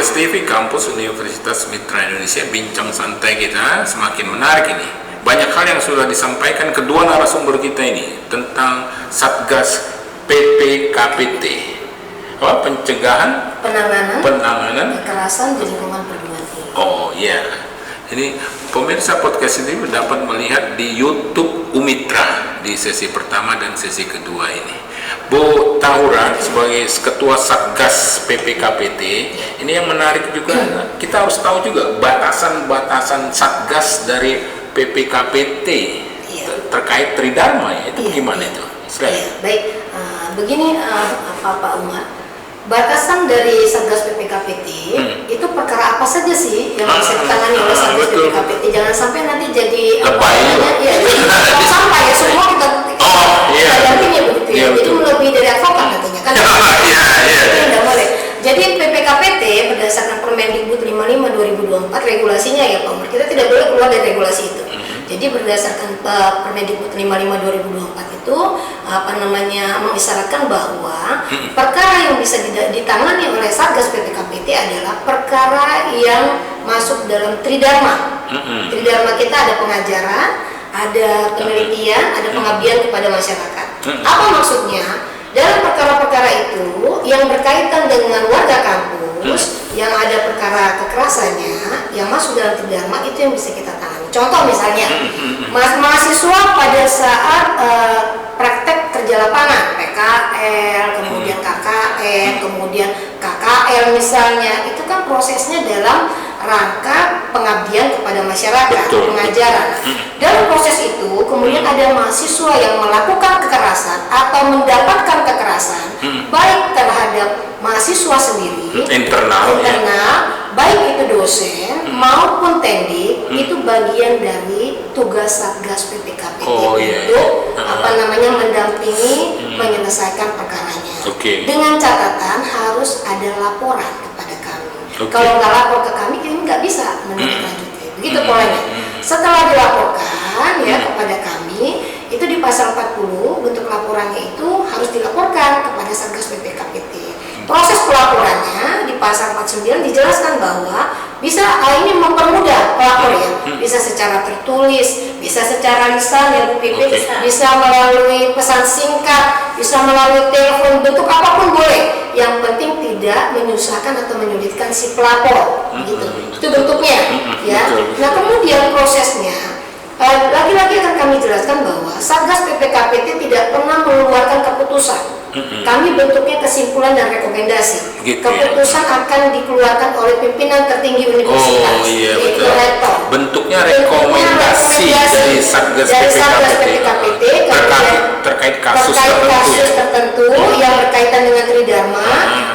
Podcast TV Kampus Universitas Mitra Indonesia. Bincang santai kita semakin menarik ini. Banyak hal yang sudah disampaikan kedua narasumber kita ini tentang Satgas PPKPT, pencegahan penanganan kekerasan di lingkungan perguruan tinggi. Oh iya. Ini pemirsa podcast ini dapat melihat di YouTube Umitra di sesi pertama dan sesi kedua ini. Bu Tahura sebagai Ketua Satgas PPKPT, ini yang menarik juga, kita harus tahu juga batasan-batasan Satgas dari PPKPT terkait Tridharma ya, itu gimana itu? Baik, begini Pak Umar. Batasan dari Satgas PPKPT itu perkara apa saja sih yang bisa ditangani oleh Satgas PPKPT? Jangan sampai nanti jadi sampai ya semua kita dampingi begitu ya. Jadi lebih dari advokat nantinya kan? Tidak boleh. Jadi PPKPT berdasarkan Permendikbud 55/2024 regulasinya ya Pak Umar, kita tidak boleh keluar dari regulasi itu. Jadi berdasarkan Permendikbud 55/2024 itu mengisyaratkan bahwa perkara yang bisa ditangani oleh Satgas PPKPT adalah perkara yang masuk dalam Tridharma. Tridharma kita ada pengajaran, ada penelitian, ada pengabdian kepada masyarakat. Apa maksudnya? Dalam perkara-perkara itu yang berkaitan dengan warga kampus, yang ada perkara kekerasannya, yang masuk dalam Tridharma itu yang bisa kita tangani. Contoh misalnya, mahasiswa pada saat praktek kerja lapangan, PKL, kemudian KKN, kemudian KKL misalnya, itu kan prosesnya dalam rangka pengabdian kepada masyarakat, pengajaran. Dalam proses itu, kemudian ada mahasiswa yang melakukan kekerasan atau mendapatkan kekerasan, baik terhadap mahasiswa sendiri, internal, baik itu dosen maupun tendik, itu bagian dari tugas Satgas PPKPT untuk mendampingi, menyelesaikan perkaranya. Dengan catatan harus ada laporan kepada kami. Kalau nggak lapor ke kami, kita nggak bisa menindaklanjuti. Begitu polanya. Setelah dilaporkan kepada kami, itu di pasal 40 bentuk laporannya itu harus dilaporkan kepada Satgas PPKPT. Proses pelaporannya di pasal 49 dijelaskan bahwa bisa ini mempermudah pelapor ya, bisa secara tertulis, bisa secara lisan ya Bu Pipi, bisa melalui pesan singkat, bisa melalui telepon, bentuk apapun boleh. Yang penting tidak menyusahkan atau menyulitkan si pelapor, gitu. Itu bentuknya, ya. Nah kemudian prosesnya, lagi-lagi akan kami jelaskan bahwa Satgas PPKPT tidak pernah mengeluarkan keputusan. Kami bentuknya kesimpulan dan rekomendasi. Keputusan akan dikeluarkan oleh pimpinan tertinggi universitas, yaitu rektor. Bentuknya rekomendasi dari Satgas PPKPT terkait kasus tertentu yang berkaitan dengan Tridharma.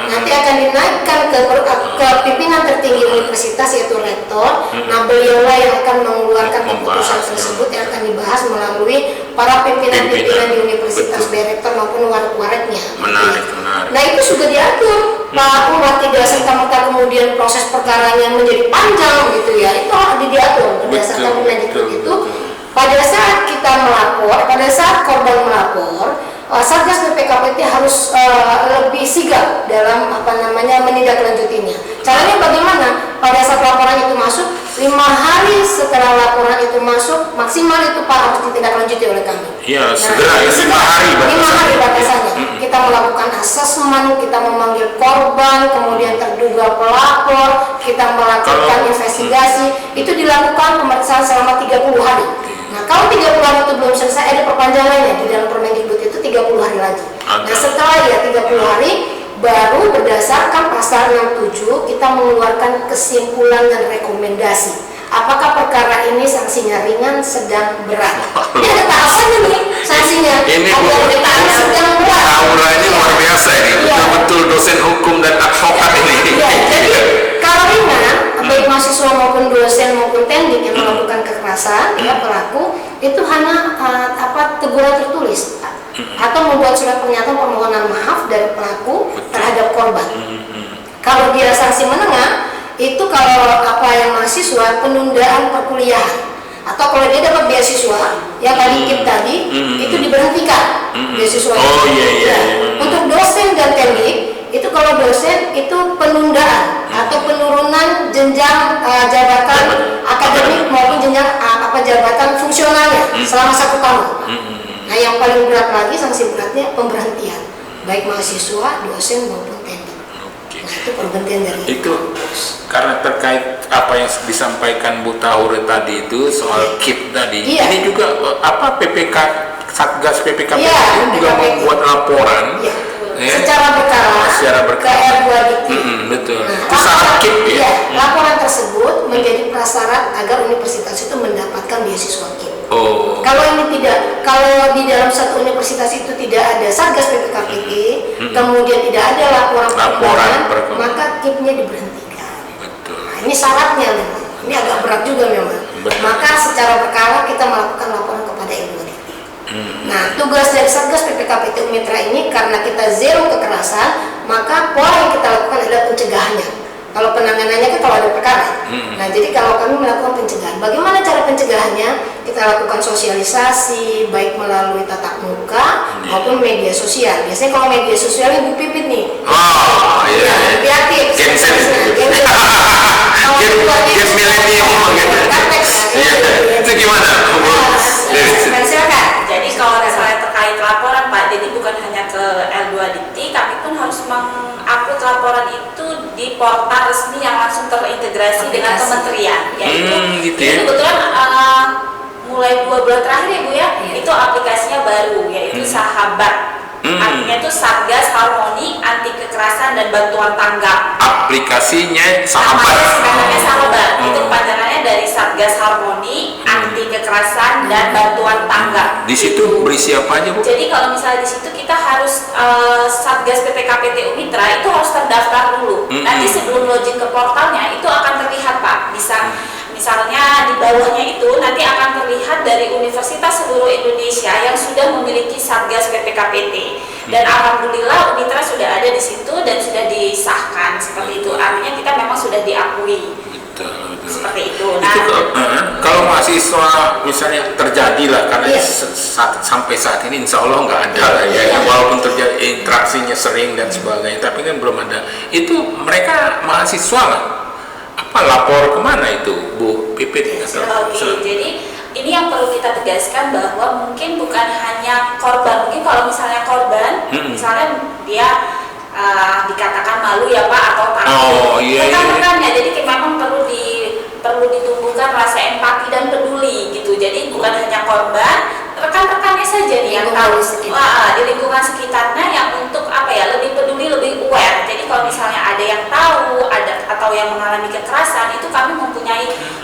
Nanti akan dinaikkan ke pimpinan tertinggi universitas, yaitu rektor. Nah beliaulah yang akan mengeluarkan keputusan tersebut yang akan dibahas melalui para pimpinan-pimpinan di universitas, rektor maupun waret-waretnya. Menarik. Nah itu sudah diatur Pak Umar, tidak serta-merta kemudian proses perkaranya menjadi panjang gitu ya. Itu diatur berdasarkan Permendikbud itu. Pada saat kita melapor, pada saat korban melapor, Satgas PPKPT harus lebih sigap dalam menindaklanjutinya. Caranya bagaimana? Pada saat laporan itu masuk, 5 hari setelah laporan itu masuk, maksimal itu Pak harus ditindaklanjuti oleh kami. Iya, segera 5 hari. 5 hari batasannya. Kita melakukan asesmen, kita memanggil korban, kemudian terduga pelapor, kita melakukan investigasi. Itu dilakukan pemeriksaan selama 30 hari. Nah, kalau 30 hari itu belum selesai, ada perpanjangannya di dalam Permendikbud itu 30 hari lagi. Nah, setelah 30 hari, baru berdasarkan pasal 67 kita mengeluarkan kesimpulan dan rekomendasi. Apakah perkara ini sanksinya ringan, sedang, berat? Ini ada tahapannya nih sanksinya. Ini ada sedang, berat. Aura ini luar biasa ini. Betul-betul dosen hukum dan advokat ini. Jadi kalau ringan, baik mahasiswa maupun dosen maupun tendik yang melakukan kekerasan, pelaku itu hanya teguran tertulis atau membuat surat pernyataan permohonan maaf dari pelaku terhadap korban. Kalau dia sanksi menengah, itu kalau yang mahasiswa penundaan perkuliahan, atau kalau dia dapat beasiswa yang tadi itu diberhentikan beasiswa. Untuk dosen dan tendik itu kalau dosen itu penundaan atau penurunan jenjang jabatan akademik maupun jenjang jabatan fungsionalnya selama 1 tahun. Nah, yang paling berat lagi sanksi beratnya pemberhentian baik mahasiswa, dosen maupun tender. Nah, itu pemberhentian dari itu karena terkait apa yang disampaikan Bu Tahura tadi itu soal KIP tadi. Iya. Ini juga PPK Satgas PPKPT Iya, juga PPKPT. membuat laporan secara berkala ke R2 Dikti. Betul. Nah, Itu syarat KIP ya. Iya, laporan tersebut menjadi prasyarat agar universitas itu mendapatkan beasiswa KIP. Kalau kalau di dalam satu universitas itu tidak ada Satgas PPKPT, kemudian tidak ada laporan perkembangan, maka KIP-nya diberhentikan. Betul. Nah, ini syaratnya memang. Ini agak berat juga memang. Betul. Maka secara berkala kita melakukan laporan kepada R2 Dikti. Nah, tugas dari Satgas PPKPT Umitra ini karena kita zero kekerasan, maka pola yang kita lakukan adalah pencegahannya. Kalau penanganannya kan kalau ada perkara. Nah, jadi kalau kami melakukan pencegahan, bagaimana cara pencegahannya? Kita lakukan sosialisasi baik melalui tatap muka maupun media sosial. Biasanya kalau media sosial Ibu Pipit nih. Iya. Kreatif. Game milenium gitu. Iya. Itu gimana? Silakan. Jadi kalau misalnya terkait laporan Pak, jadi bukan hanya ke L2 Dikti, kami pun harus mengupload laporan itu di portal resmi yang langsung terintegrasi dengan kementerian. Yaitu gitu ini ya. kebetulan mulai 2 bulan terakhir ya Bu ya, itu aplikasinya baru yaitu Sahabat. Artinya itu Satgas Harmoni Anti Kekerasan dan Bantuan Tanggap. Aplikasinya Sahabat. Namanya Sahabat. Itu panjangannya dari Satgas Harmoni Anti Kekerasan dan Bantuan Tanggap. Di situ berisi apa aja Bu? Jadi kalau misalnya di situ kita harus Satgas PPKPT Umitra itu harus terdaftar dulu. Nanti sebelum login ke portalnya itu akan terlihat Pak. Bisa misalnya di bawahnya itu nanti akan terlihat dari universitas seluruh Indonesia yang sudah memiliki Satgas PPKPT. Dan alhamdulillah Umitra sudah ada di situ dan sudah disahkan seperti itu. Artinya kita memang sudah diakui. Betul. Seperti itu. Nah, Itu kalau mahasiswa misalnya terjadi lah karena sampai saat ini insya Allah nggak ada lah ya, walaupun terjadi interaksinya sering dan sebagainya, tapi kan belum ada. Itu mereka mahasiswa lah. Apa lapor kemana itu Bu Pipit? Oke, jadi ini yang perlu kita tegaskan bahwa mungkin bukan hanya korban. Mungkin kalau misalnya korban, misalnya dia dikatakan malu ya Pak atau takut. Rekan-rekannya, jadi memang perlu ditumbuhkan rasa empati dan peduli gitu. Jadi bukan hanya korban, rekan-rekannya saja nih yang tahu di lingkungan sekitarnya yang untuk lebih peduli, lebih aware. Jadi kalau misalnya ada yang tahu, atau yang mengalami kekerasan, itu kami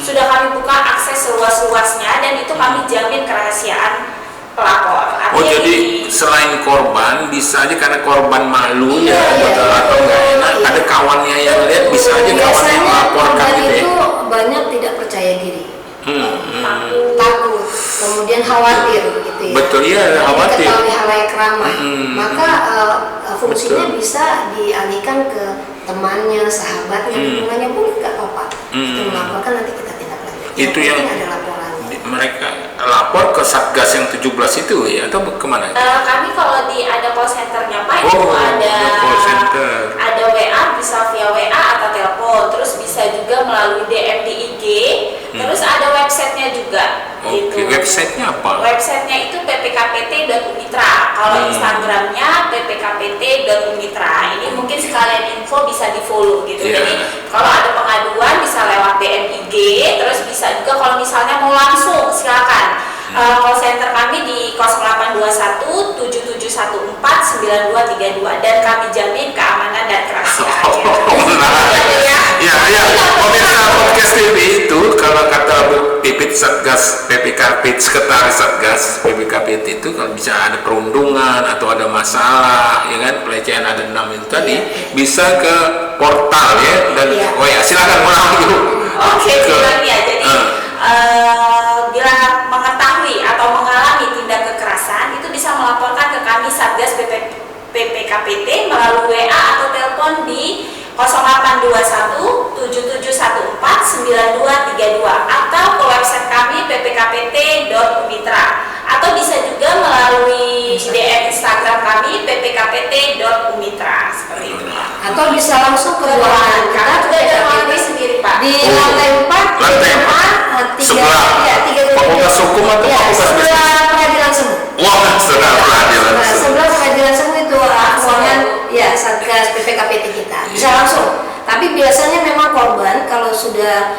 sudah kami buka akses seluas-luasnya dan itu kami jamin kerahasiaan pelapor. Jadi selain korban bisa aja karena korban malu atau nggak enak, ada kawannya yang lihat bisa aja kawannya melaporkan gitu ya. Itu banyak tidak percaya diri, takut, kemudian khawatir gitu ya. Betul ya, khawatir. Ketahui halayak ramai, maka fungsinya bisa dialihkan ke temannya, sahabatnya, lingkungannya pun nggak apa-apa. Kita melaporkan, nanti kita tindak lanjut. Itu yang ada laporan. Mereka lapor ke Satgas yang 17 itu ya atau kemana? Kami kalau ada call centernya Pak, itu call center. ada WA, bisa via WA atau telepon, terus bisa juga melalui DM di IG, terus ada websitenya juga. Gitu. Websitenya apa? Websitenya itu ppkpt.umitra. Kalau Instagramnya ppkpt.umitra. Ini mungkin sekalian info bisa di follow gitu. Jadi kalau ada pengaduan bisa lewat DM IG, terus bisa juga kalau misalnya mau langsung silakan. Call center kami di 0821 7714 9232 dan kami jamin keamanan dan kerahasiaannya. Ya, pemirsa podcast TV itu kalau kata Bu Pipit Satgas PPKPT, Sekretaris Satgas PPKPT itu kalau bisa ada perundungan atau ada masalah ya kan, pelecehan ada 6 itu tadi bisa ke portal ya dan silakan ulang dulu. Oke, ya. Jadi bila mengetahui atau mengalami tindak kekerasan itu bisa melaporkan ke kami Satgas PPKPT melalui WA atau telepon di 0821 7714 9232 atau ke website kami ppkpt.umitra atau bisa juga melalui DM Instagram kami ppkpt.umitra seperti itu. Tapi biasanya memang korban kalau sudah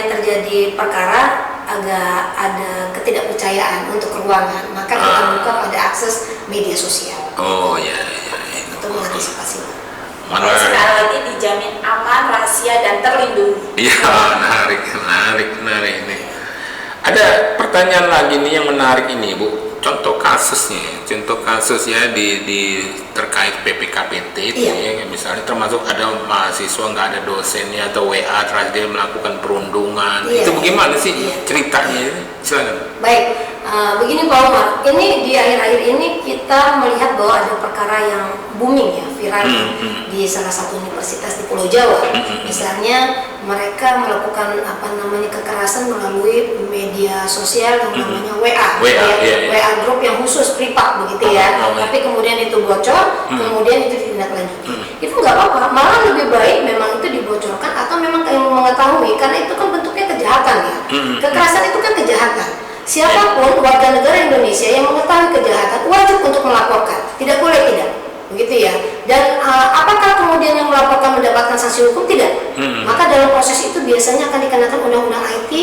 terjadi perkara agak ada ketidakpercayaan untuk ruangan, maka kita buka pada akses media sosial. Oh ya, itu Untuk mengantisipasi. Sekali lagi dijamin aman, rahasia dan terlindungi. Iya, menarik ini. Ada pertanyaan lagi nih yang menarik ini, Bu. Contoh kasus ya di terkait PPKPT itu ya, misalnya termasuk ada mahasiswa nggak ada dosennya atau WA terus dia melakukan perundungan. Itu bagaimana sih ceritanya? Silakan. Baik, begini Pak Umar, ini di akhir-akhir ini kita melihat bahwa ada perkara yang booming ya, viral di salah satu universitas di Pulau Jawa. Misalnya mereka melakukan kekerasan melalui media sosial yang namanya WA grup yang khusus privat begitu ya. Tapi kemudian itu bocor, kemudian itu ditindaklanjuti. Itu nggak apa-apa, malah lebih baik memang itu dibocorkan atau memang yang mengetahui, karena itu kan bentuknya kejahatan ya. Kekerasan itu kan kejahatan. Siapapun warga negara Indonesia yang mengetahui kejahatan wajib untuk melaporkan, tidak boleh tidak, begitu ya. Dan apakah kemudian yang melaporkan mendapatkan sanksi hukum? Tidak. Maka dalam proses itu biasanya akan dikenakan undang-undang IT,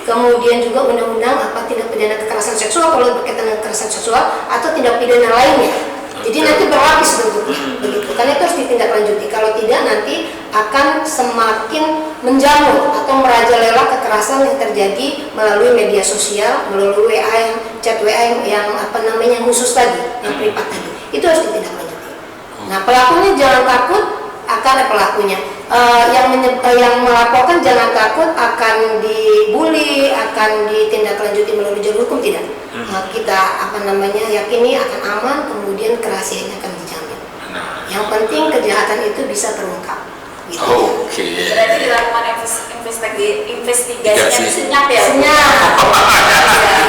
kemudian juga undang-undang tindak pidana kekerasan seksual kalau berkaitan dengan kekerasan seksual atau tindak pidana lainnya. Jadi nanti berlapis bentuknya, begitu. Karena itu harus ditindaklanjuti. Kalau tidak nanti akan semakin menjamur atau merajalela kekerasan yang terjadi melalui media sosial, melalui chat WA yang khusus tadi, yang privat tadi. Itu harus ditindaklanjuti. Nah, pelakunya jangan takut akan yang melaporkan jangan takut akan dibully, akan ditindaklanjuti melalui jalur hukum, tidak. Kita yakini akan aman, kemudian kerahasiaannya akan dijamin. Yang penting kejahatan itu bisa terungkap. Gitu. Oke. Berarti dilakukan investigasinya itu senyap ya? Senyap.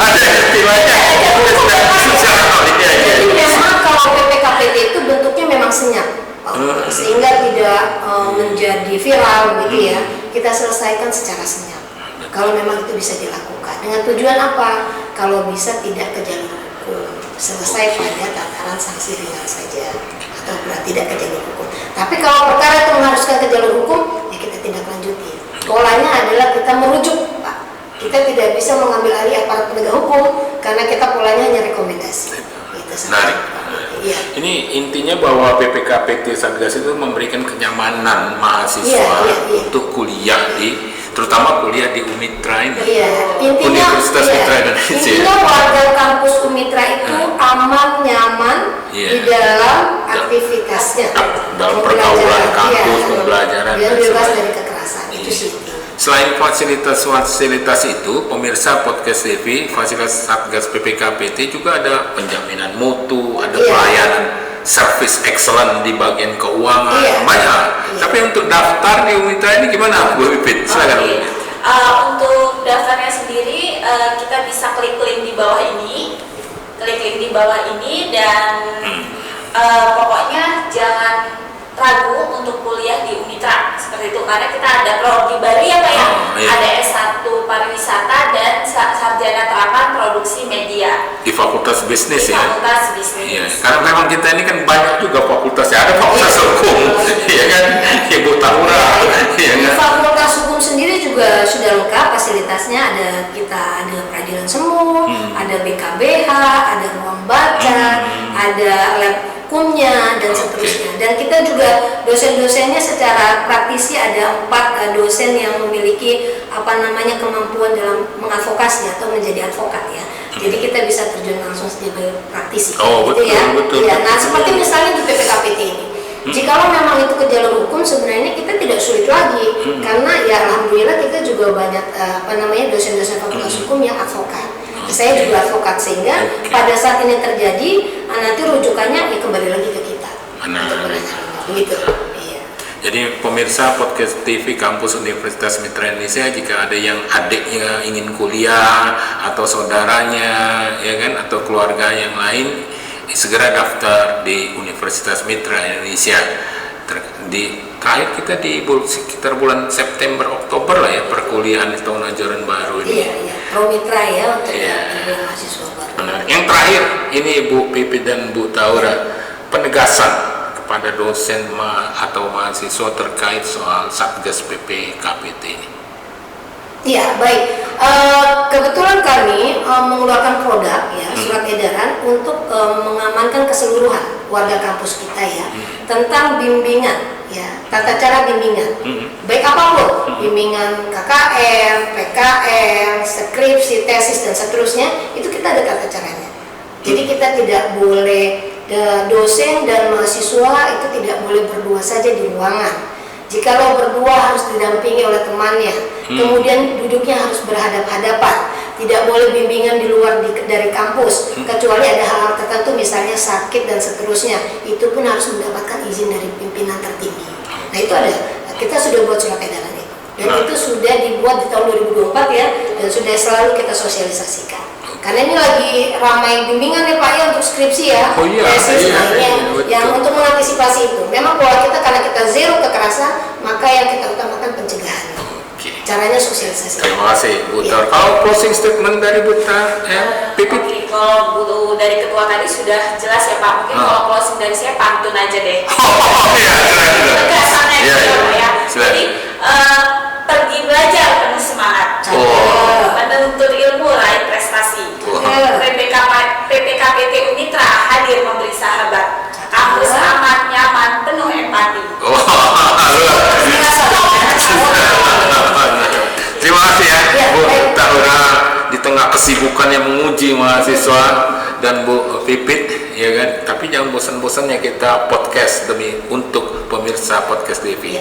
Ada istilahnya. Jadi memang kalau PPKPT itu bentuknya memang senyap, sehingga tidak menjadi viral gitu ya. Kita selesaikan secara senyap. Kalau memang itu bisa dilakukan. Dengan tujuan apa? Kalau bisa tidak ke jalur hukum, selesai pada tataran sanksi ringan saja, atau berarti tidak ke jalur hukum. Tapi kalau perkara itu mengharuskan ke jalur hukum, ya kita tindak lanjuti. Polanya adalah kita merujuk, Pak. Kita tidak bisa mengambil alih aparat penegak hukum karena kita polanya hanya rekomendasi. Menarik. Iya. Ini intinya bahwa PPKPT Satgas itu memberikan kenyamanan mahasiswa untuk kuliah terutama kuliah di Umitra ini. Iya. Universitas Mitra Indonesia. Intinya warga kampus Umitra itu aman, nyaman di dalam aktivitasnya, dalam pergaulan kampus, pembelajaran dan bebas dari kekerasan. Itu sih. Selain fasilitas itu, pemirsa podcast TV, fasilitas Satgas PPKPT juga ada penjaminan mutu, ada pelayanan service excellent di bagian keuangan, banyak. Tapi untuk daftar di Umitra ini gimana, Bu Pipit? Silakan. Untuk daftarnya sendiri, kita bisa klik link di bawah ini, dan pokoknya jangan ragu untuk kuliah di Umitra seperti itu, karena kita ada prodi baru ya Pak ya. Ada S1 pariwisata dan sarjana terapan produksi media Di Fakultas Bisnis ya. Fakultas Bisnis. Iya, karena memang kita ini kan banyak juga fakultas ya, ada fakultas hukum, ya kan, Ibu Tahura. Di Fakultas Hukum sendiri juga sudah lengkap fasilitasnya, ada peradilan semu, ada BKBH, ada ruang baca, ada lab hukumnya dan seterusnya. Dan kita juga dosen-dosennya secara praktisi ada 4 dosen yang memiliki kemampuan dalam mengadvokasi atau menjadi advokat ya. Jadi kita bisa terjun langsung sebagai praktisi. Betul. Nah, seperti misalnya di PPKPT ini. Jikalau memang itu ke jalur hukum, sebenarnya kita tidak sulit lagi, karena ya alhamdulillah kita juga banyak dosen-dosen fakultas hukum yang advokat. Saya juga advokat, sehingga pada saat ini terjadi nanti rujukannya kembali lagi ke kita. Begitu. Iya. Jadi pemirsa podcast TV Kampus Universitas Mitra Indonesia, jika ada yang adiknya ingin kuliah atau saudaranya ya kan, atau keluarga yang lain, segera daftar di Universitas Mitra Indonesia. Terakhir kita di sekitar bulan September Oktober lah ya, perkuliahan tahun ajaran baru ini. Iya. Promitra ya untuk mahasiswa baru. Benar. Yang terakhir ini Bu Pipi dan Bu Tahura, penegasan kepada dosen atau mahasiswa terkait soal Satgas PPKPT ini? Ya, baik. Kebetulan kami mengeluarkan produk ya, surat edaran untuk mengamankan keseluruhan warga kampus kita ya tentang bimbingan ya, tata cara bimbingan. Baik apapun, bimbingan KKN, PKN, skripsi, tesis dan seterusnya, itu kita ada tata caranya. Jadi kita tidak boleh dosen dan mahasiswa itu tidak boleh berdua saja di ruangan. Jikalau berdua harus didampingi oleh temannya, kemudian duduknya harus berhadap-hadapan, tidak boleh bimbingan di luar dari kampus, kecuali ada hal-hal tertentu misalnya sakit dan seterusnya, itu pun harus mendapatkan izin dari pimpinan tertinggi. Nah itu ada, kita sudah buat surat edaran itu, dan itu sudah dibuat di tahun 2024 ya, dan sudah selalu kita sosialisasikan. Karena ini lagi ramai bimbingan ya Pak ya untuk skripsi ya, tesis yang untuk mengantisipasi itu. Memang pola kita karena kita zero kekerasan, maka yang kita utamakan pencegahan. Caranya sosialisasi. Terima kasih Bu Tar. Kalau closing statement dari Bu Tar, Pipit. Kalau Bu dari ketua tadi sudah jelas ya Pak. Mungkin kalau closing dari saya pantun aja deh. Kesannya ya. Jadi pergi belajar penuh semangat. Menuntut ilmu raih prestasi. PPKPT Unitra hadir memberi sahabat. Kampus aman, nyaman, penuh empati. Terima kasih ya Bu Tahura, di tengah kesibukan yang menguji mahasiswa dan Bu Pipit ya kan, tapi jangan bosan-bosannya kita podcast untuk pemirsa Podcast TV.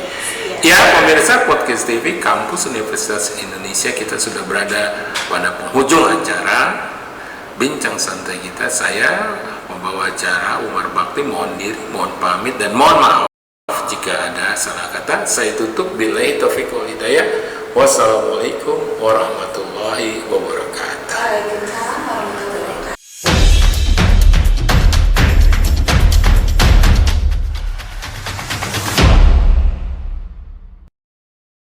Ya pemirsa Podcast TV Kampus Universitas Indonesia, kita sudah berada pada penghujung acara bincang santai kita. Saya pembawa acara Umar Bakti mohon pamit dan mohon maaf jika ada salah kata. Saya tutup billahi taufiq wal hidayah. Wassalamualaikum warahmatullahi wabarakatuh. Waalaikumsalam.